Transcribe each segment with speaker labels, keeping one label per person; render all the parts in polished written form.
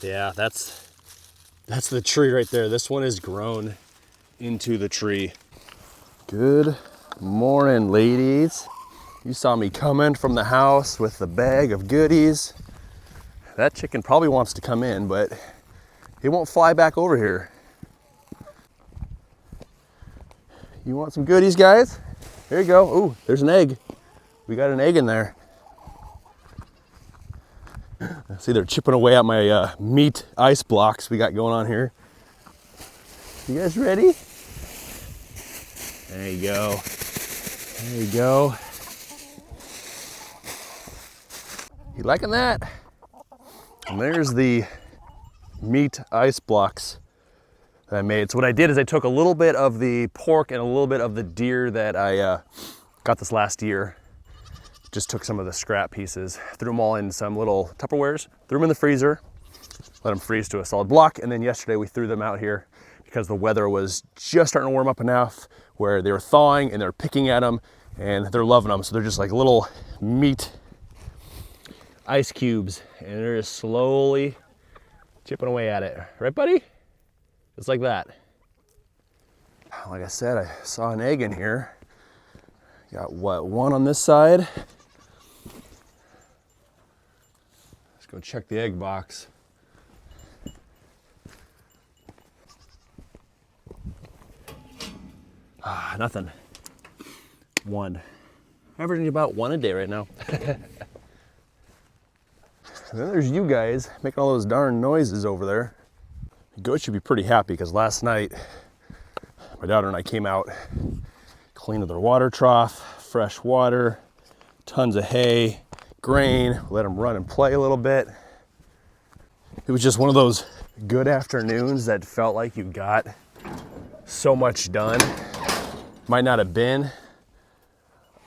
Speaker 1: Yeah, that's the tree right there. This one is grown into the tree. Good morning, ladies. You saw me coming from the house with the bag of goodies. That chicken probably wants to come in, but he won't fly back over here. You want some goodies, guys? Here you go. Ooh, there's an egg. We got an egg in there. See, they're chipping away at my meat ice blocks we got going on here. You guys ready? There you go. There you go. You liking that? And there's the meat ice blocks that I made. So what I did is I took a little bit of the pork and a little bit of the deer that I got this last year. Just took some of the scrap pieces, threw them all in some little Tupperwares, threw them in the freezer, let them freeze to a solid block. And then yesterday we threw them out here because the weather was just starting to warm up enough where they were thawing and they're picking at them and they're loving them. So they're just like little meat ice cubes and they're just slowly chipping away at it. Right, buddy? Just like that. Like I said, I saw an egg in here. Got what, one on this side? Let's go check the egg box. Nothing. One. Averaging about one a day right now. And then there's you guys making all those darn noises over there. The goat should be pretty happy because last night my daughter and I came out, cleaned their water trough, fresh water, tons of hay, grain, let them run and play a little bit. It was just one of those good afternoons that felt like you got so much done. Might not have been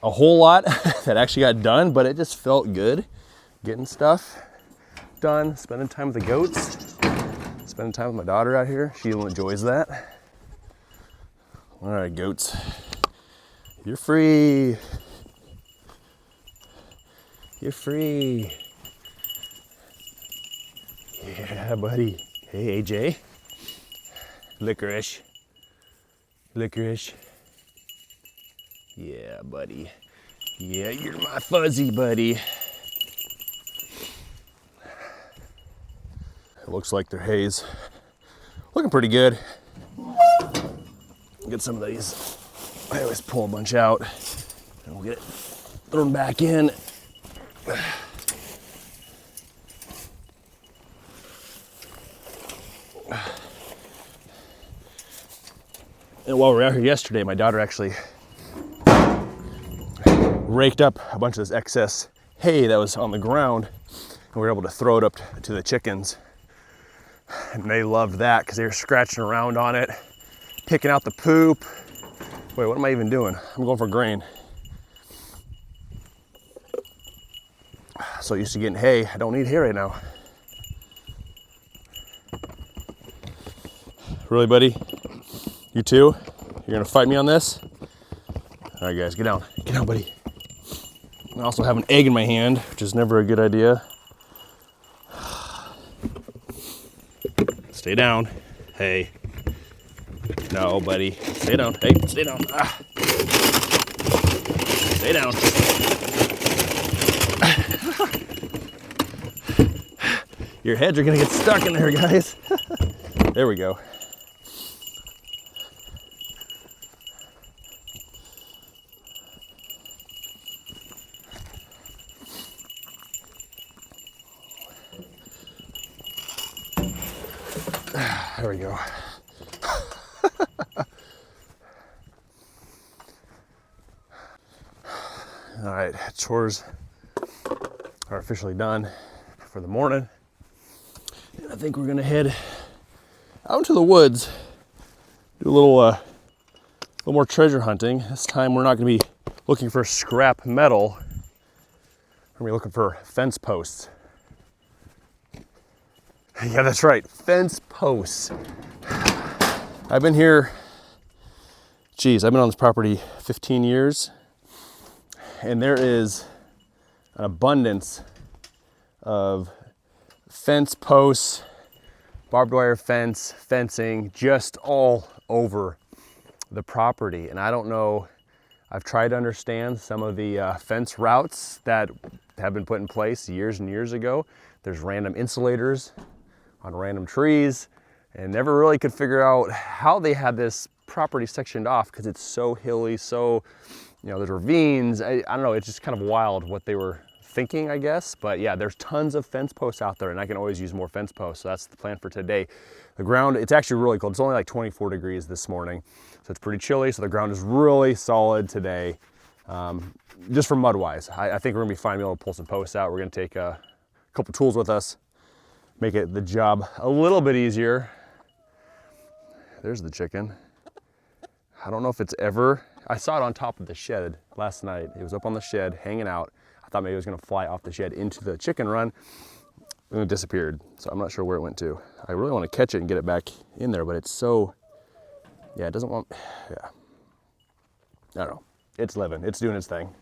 Speaker 1: a whole lot that actually got done, but it just felt good getting stuff done, spending time with the goats, spending time with my daughter out here. She enjoys that. All right, goats, you're free. You're free. Yeah, buddy. Hey, AJ. Licorice. Licorice. Yeah, buddy. Yeah, you're my fuzzy buddy. It looks like their hay's looking pretty good. Get some of these. I always pull a bunch out and we'll get it thrown back in. And while we were out here yesterday, my daughter actually raked up a bunch of this excess hay that was on the ground, and we were able to throw it up to the chickens. And they loved that because they were scratching around on it, picking out the poop. Wait, what am I even doing? I'm going for grain. So used to getting hay. I don't need hay right now. Really, buddy? You too? You're gonna fight me on this? All right, guys, get down. Get down, buddy. I also have an egg in my hand, which is never a good idea. Stay down. Hey. No, buddy. Stay down. Hey, stay down. Ah. Stay down. Your heads are gonna get stuck in there, guys. There we go. There we go. All right, chores are officially done for the morning. And I think we're gonna head out into the woods, do a little more treasure hunting. This time we're not gonna be looking for scrap metal. We're gonna be looking for fence posts. Yeah, that's right, fence posts. I've been here, I've been on this property 15 years, and there is an abundance of fence posts barbed wire fence, fencing, just all over the property. And I don't know, I've tried to understand some of the fence routes that have been put in place years and years ago. There's random insulators on random trees, and never really could figure out how they had this property sectioned off, because it's so hilly, so, you know, there's ravines. I don't know, it's just kind of wild what they were thinking, I guess. But yeah, there's tons of fence posts out there, and I can always use more fence posts. So that's the plan for today. The ground, it's actually really cold. It's only like 24 degrees this morning, so it's pretty chilly. So the ground is really solid today, just for mud wise. I think we're gonna be fine, be able to pull some posts out. We're gonna take a couple tools with us, make it the job a little bit easier. There's the chicken. I don't know if it's ever, I saw it on top of the shed last night. It was up on the shed hanging out. I thought maybe it was gonna fly off the shed into the chicken run, and it disappeared. So I'm not sure where it went to. I really want to catch it and get it back in there, but it's so, yeah, it doesn't want, yeah. I don't know, it's living, it's doing its thing.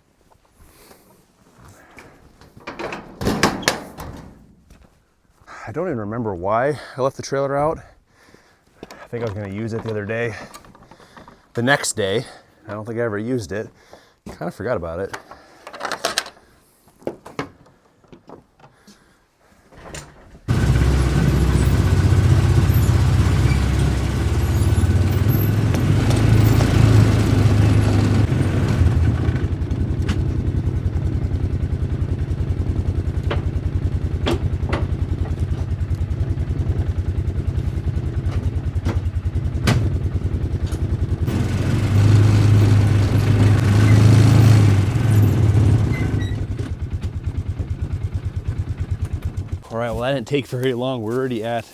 Speaker 1: I don't even remember why I left the trailer out. I think I was gonna use it the other day. The next day, I don't think I ever used it. Kind of forgot about it. All right, well, that didn't take very long. We're already at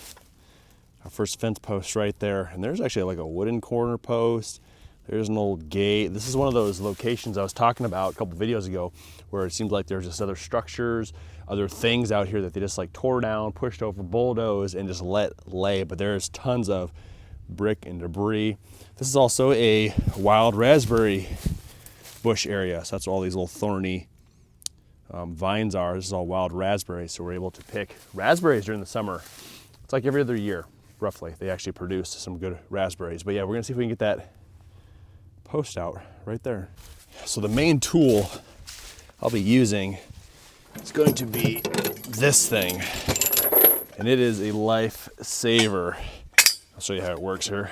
Speaker 1: our first fence post right there. And there's actually like a wooden corner post. There's an old gate. This is one of those locations I was talking about a couple videos ago, where it seems like there's just other structures, other things out here that they just like tore down, pushed over, bulldozed, and just let lay. But there's tons of brick and debris. This is also a wild raspberry bush area. So that's where all these little thorny vines are. This is all wild raspberries, so we're able to pick raspberries during the summer. It's like every other year, roughly. They actually produce some good raspberries. But yeah, we're gonna see if we can get that post out right there. So the main tool I'll be using is going to be this thing, and it is a lifesaver. I'll show you how it works here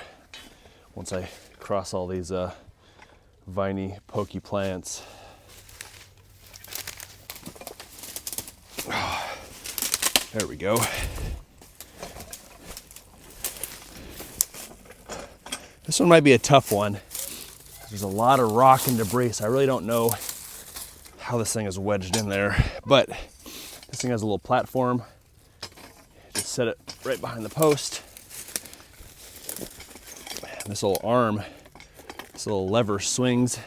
Speaker 1: once I cross all these viney, pokey plants. There we go. This one might be a tough one. There's a lot of rock and debris, so I really don't know how this thing is wedged in there. But this thing has a little platform. Just set it right behind the post. And this little arm, this little lever swings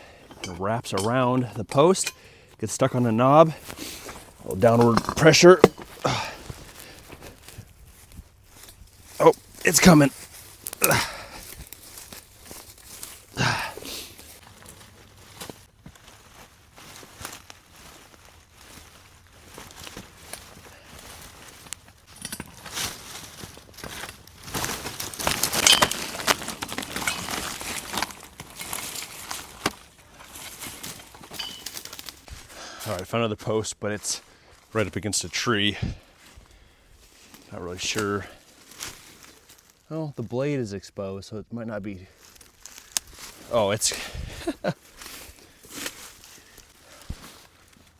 Speaker 1: and wraps around the post, gets stuck on the knob. A little downward pressure. Oh, it's coming. All right, I found another post, but it's right up against a tree. Not really sure. Well, the blade is exposed, so it might not be. Oh, it's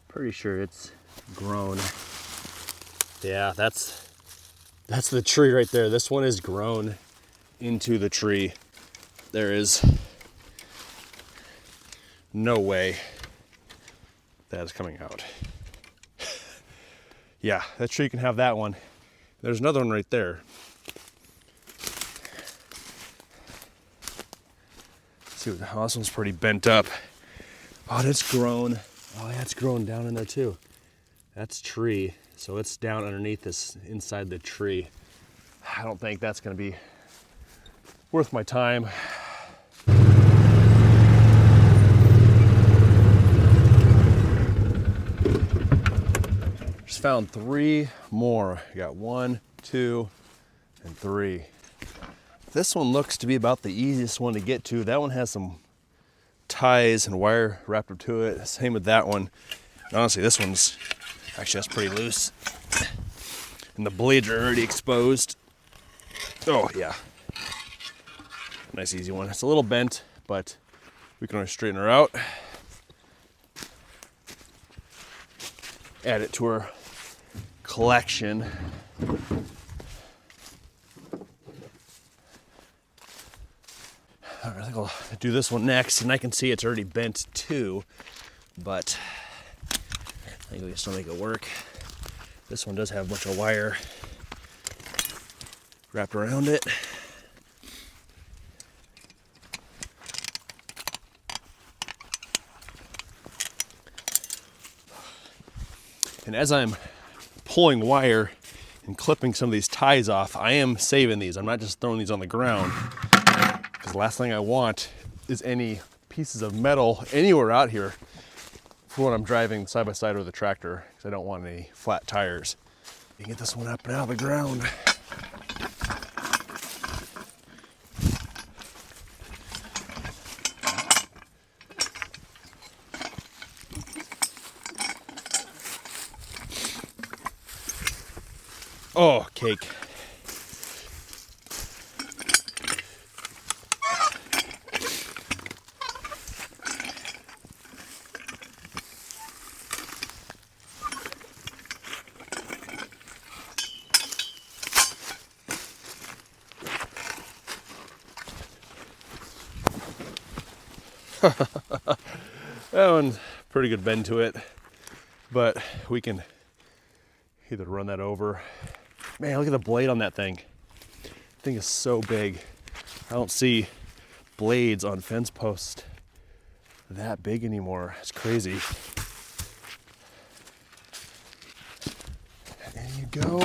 Speaker 1: pretty sure it's grown. Yeah, that's the tree right there. This one is grown into the tree. There is no way that is coming out. Yeah, that tree can have that one. There's another one right there. See, oh, this one's pretty bent up. Oh, it's grown. Oh yeah, it's grown down in there too. That's tree, so it's down underneath this, inside the tree. I don't think that's gonna be worth my time. Just found 3 more. I got 1, 2, and 3. This one looks to be about the easiest one to get to. That one has some ties and wire wrapped up to it. Same with that one. And honestly, this one's actually that's pretty loose. And the blades are already exposed. Oh yeah. Nice easy one. It's a little bent, but we can always straighten her out. Add it to our collection. All right, I think I'll do this one next, and I can see it's already bent too, but I think we can still make it work. This one does have a bunch of wire wrapped around it. And as I'm pulling wire and clipping some of these ties off, I am saving these. I'm not just throwing these on the ground, because the last thing I want is any pieces of metal anywhere out here for when I'm driving side by side with the tractor, because I don't want any flat tires. You can get this one up and out of the ground. Oh, cake. That one's pretty good bend to it, but we can either run that over. Man, look at the blade on that thing. The thing is so big. I don't see blades on fence posts that big anymore. It's crazy. There you go.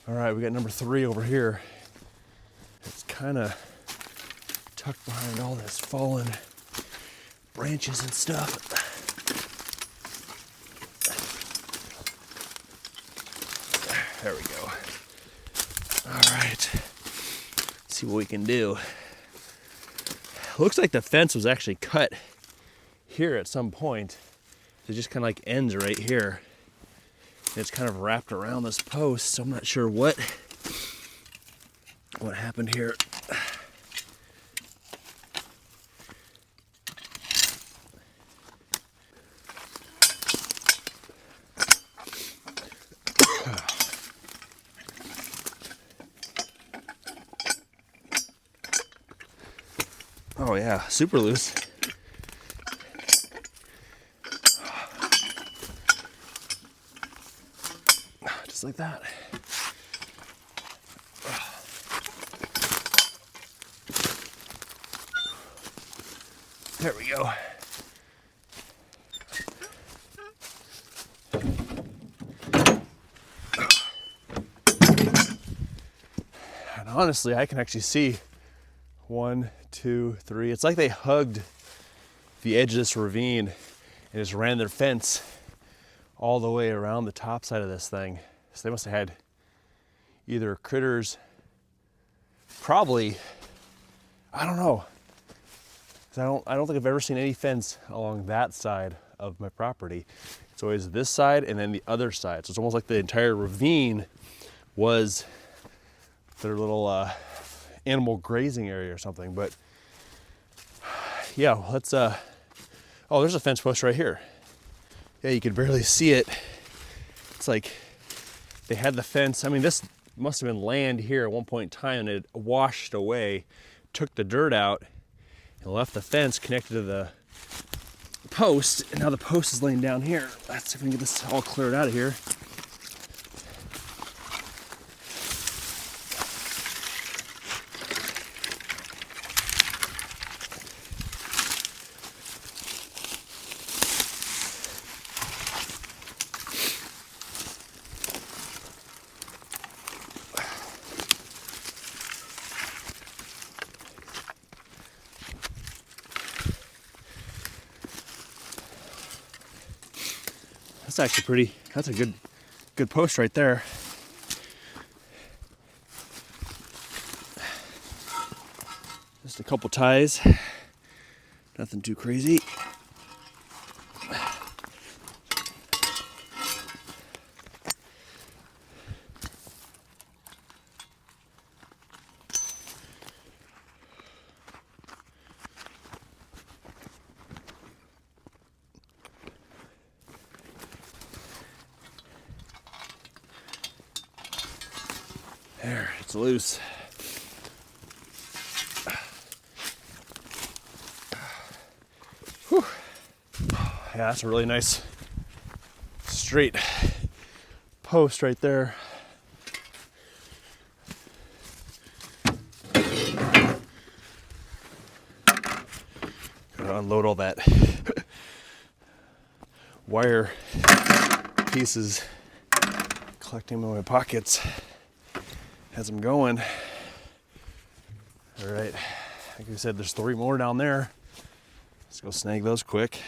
Speaker 1: All right, we got number 3 over here. It's kind of tucked behind all this fallen branches and stuff. There we go. All right. Let's see what we can do. Looks like the fence was actually cut here at some point. It just kind of like ends right here. And it's kind of wrapped around this post, so I'm not sure what happened here. Oh yeah, super loose. Just like that. There we go. And honestly, I can actually see 1, 2, 3. It's like they hugged the edge of this ravine and just ran their fence all the way around the top side of this thing. So they must have had either critters, probably, I don't know. 'Cause I don't think I've ever seen any fence along that side of my property. It's always this side and then the other side. So it's almost like the entire ravine was their little animal grazing area or something. But yeah, let's oh, there's a fence post right here. Yeah, you could barely see it. It's like they had the fence. I mean, this must have been land here at one point in time, and it washed away, took the dirt out, and left the fence connected to the post. And now the post is laying down here. Let's see if we can get this all cleared out of here. That's actually pretty, that's a good post right there. Just a couple ties. Nothing too crazy. There, it's loose. Whew. Yeah, that's a really nice straight post right there. Gotta unload all that wire pieces, collecting them in my pockets as I'm going. All right, like I said, there's 3 more down there. Let's go snag those quick.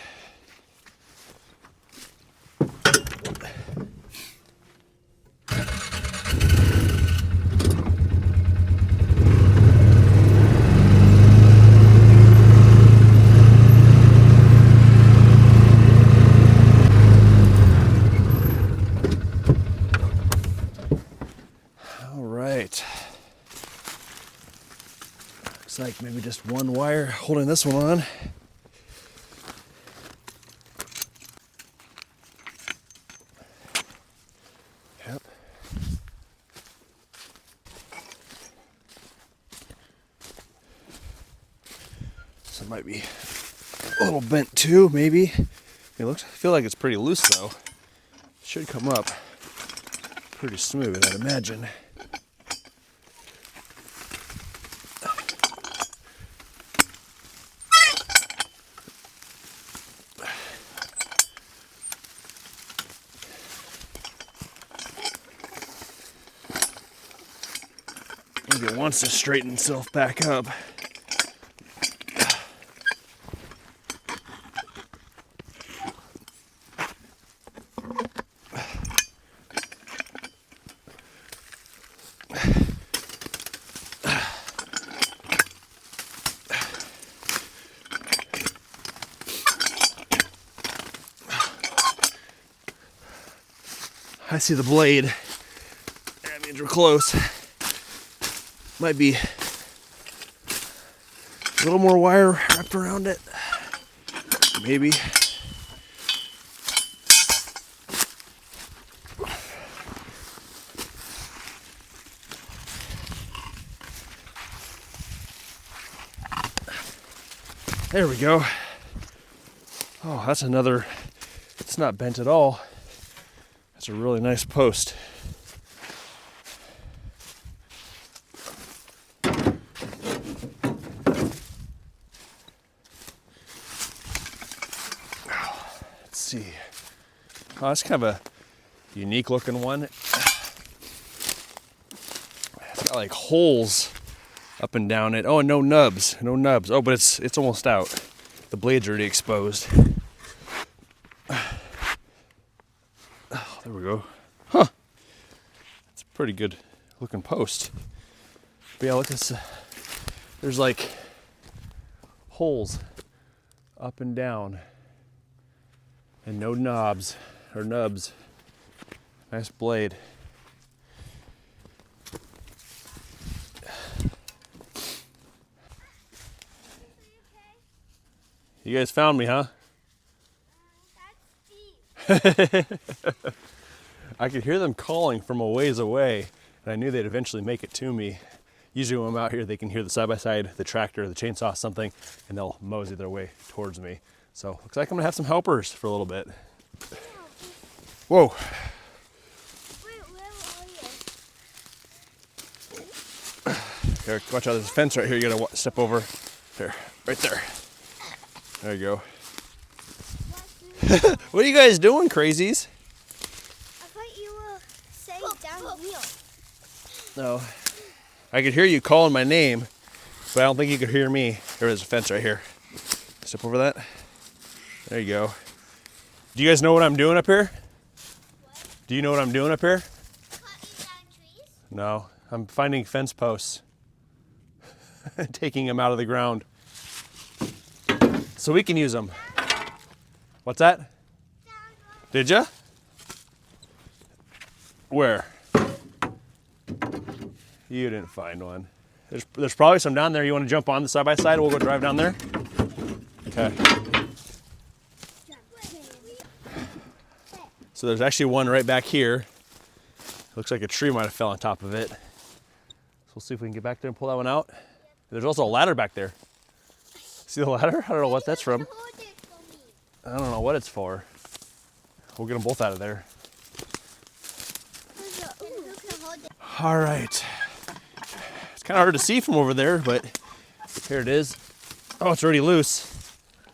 Speaker 1: Looks like maybe just one wire holding this one on. Yep. So it might be a little bent too, maybe. I feel like it's pretty loose though. Should come up pretty smooth, I'd imagine. Maybe it wants to straighten itself back up. I see the blade. That means we're close. Might be a little more wire wrapped around it. Maybe. There we go. Oh, that's another, it's not bent at all. That's a really nice post. Let's see. Oh, that's kind of a unique looking one. It's got like holes up and down it. Oh, and no nubs. No nubs. Oh, but it's almost out. The blade's already exposed. Oh, there we go. Huh. It's a pretty good looking post. But yeah, look at this. There's like holes up and down. And no knobs or nubs. Nice blade. You guys found me, huh? I could hear them calling from a ways away, and I knew they'd eventually make it to me. Usually when I'm out here, they can hear the side-by-side, the tractor, the chainsaw, something, and they'll mosey their way towards me. So looks like I'm gonna have some helpers for a little bit. Whoa.
Speaker 2: Where are you?
Speaker 1: Here, watch out, there's a fence right here you gotta step over. There, right there. There you go. What are you guys doing, crazies?
Speaker 2: I thought you were saying downhill.
Speaker 1: No. I could hear you calling my name, but I don't think you could hear me. There's a fence right here. Step over that. There you go. Do you guys know what I'm doing up here?
Speaker 2: What?
Speaker 1: Do you know what I'm doing up here?
Speaker 2: Cutting down trees?
Speaker 1: No. I'm finding fence posts. taking them out of the ground. So we can use them. What's that? Did ya? Where? You didn't find one. There's probably some down there. You want to jump on the side by side? We'll go drive down there. Okay. So there's actually one right back here. Looks like a tree might have fell on top of it. So we'll see if we can get back there and pull that one out. There's also a ladder back there. See the ladder? I don't know what that's from. I don't know what it's for. We'll get them both out of there. All right. It's kind of hard to see from over there, but here it is. Oh, it's already loose.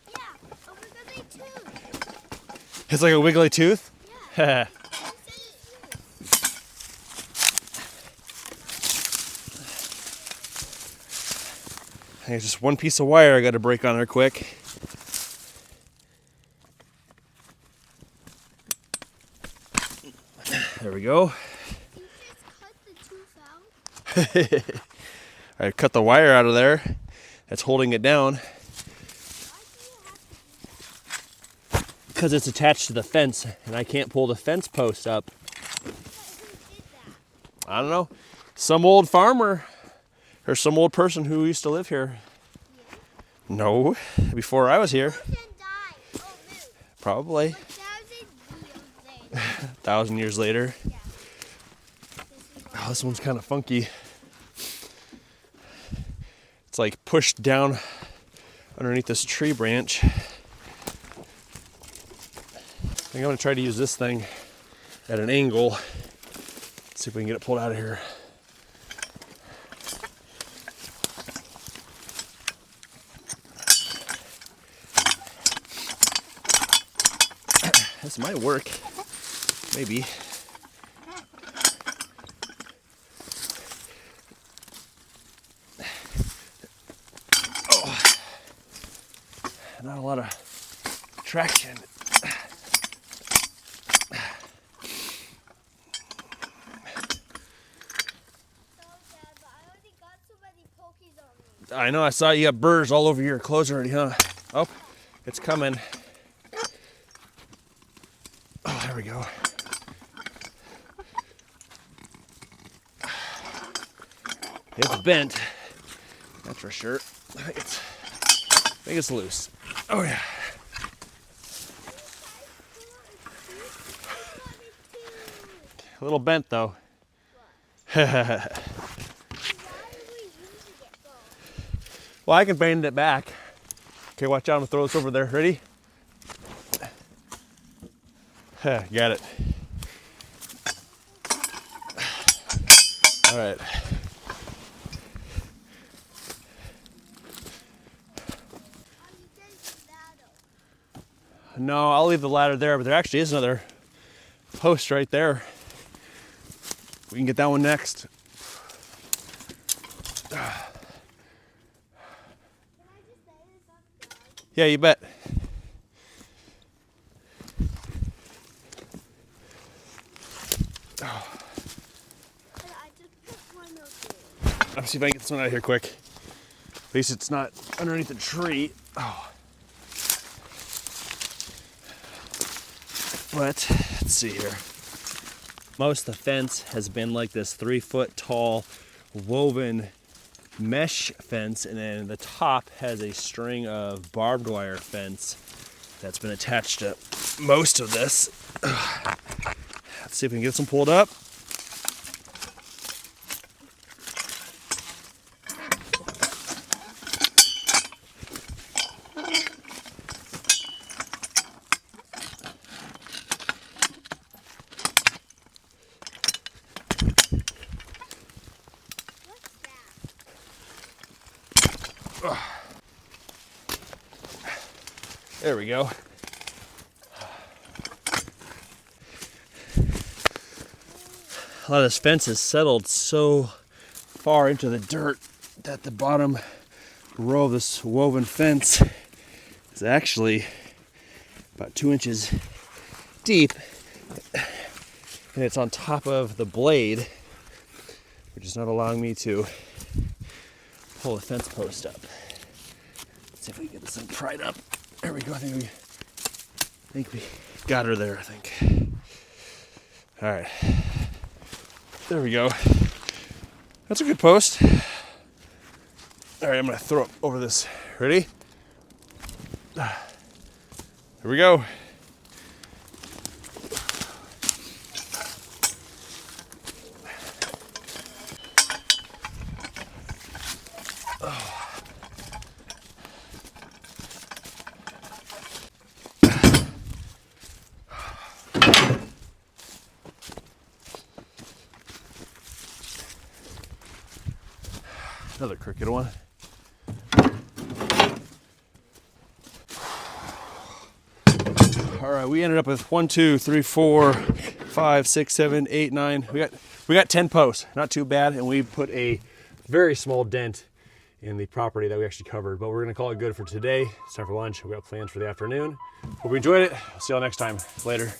Speaker 2: Yeah, a wiggly tooth.
Speaker 1: It's like a wiggly tooth?
Speaker 2: Yeah.
Speaker 1: I think it's just one piece of wire I got to break on there quick. There we go.
Speaker 2: You just cut the tooth out?
Speaker 1: I cut the wire out of there. That's holding it down. Because it's attached to the fence and I can't pull the fence post up.
Speaker 2: Who did that?
Speaker 1: I don't know. Some old farmer or some old person who used to live here.
Speaker 2: Yeah.
Speaker 1: No, before I was here.
Speaker 2: Then died. Oh, no.
Speaker 1: Probably.
Speaker 2: 1,000 years later.
Speaker 1: 1,000 years later.
Speaker 2: Yeah.
Speaker 1: Oh, this one's kind of funky. It's like pushed down underneath this tree branch. I think I'm gonna try to use this thing at an angle. See if we can get it pulled out of here. This might work. Maybe. Oh. Not a lot of traction. I know, I saw you got burrs all over your clothes already, huh? Oh, it's coming. Oh, there we go. It's bent, that's for sure. I think it's loose. Oh yeah. A little bent though. Well, I can bend it back. Okay, watch out, I'm gonna throw this over there. Ready? Got it. All right. No, I'll leave the ladder there, but there actually is another post right there. We can get that one next. Yeah, you bet. Let's see if I can get this one out of here quick. At least it's not underneath the tree. Oh. But let's see here. Most of the fence has been like this 3-foot tall woven mesh fence, and then the top has a string of barbed wire fence that's been attached to most of this. Let's see if we can get some pulled up. There we go. A lot of this fence is settled so far into the dirt that the bottom row of this woven fence is actually about 2 inches deep, and it's on top of the blade, which is not allowing me to pull the fence post up. Let's see if we can get this thing pried up. There we go. I think we got her there, I think. All right. There we go. That's a good post. All right, I'm gonna throw it over this. Ready? Here we go. Another crooked one. All right, we ended up with 1, 2, 3, 4, 5, 6, 7, 8, 9. We got 10 posts. Not too bad, and we put a very small dent in the property that we actually covered. But we're gonna call it good for today. It's time for lunch. We got plans for the afternoon. Hope you enjoyed it. See y'all next time. Later.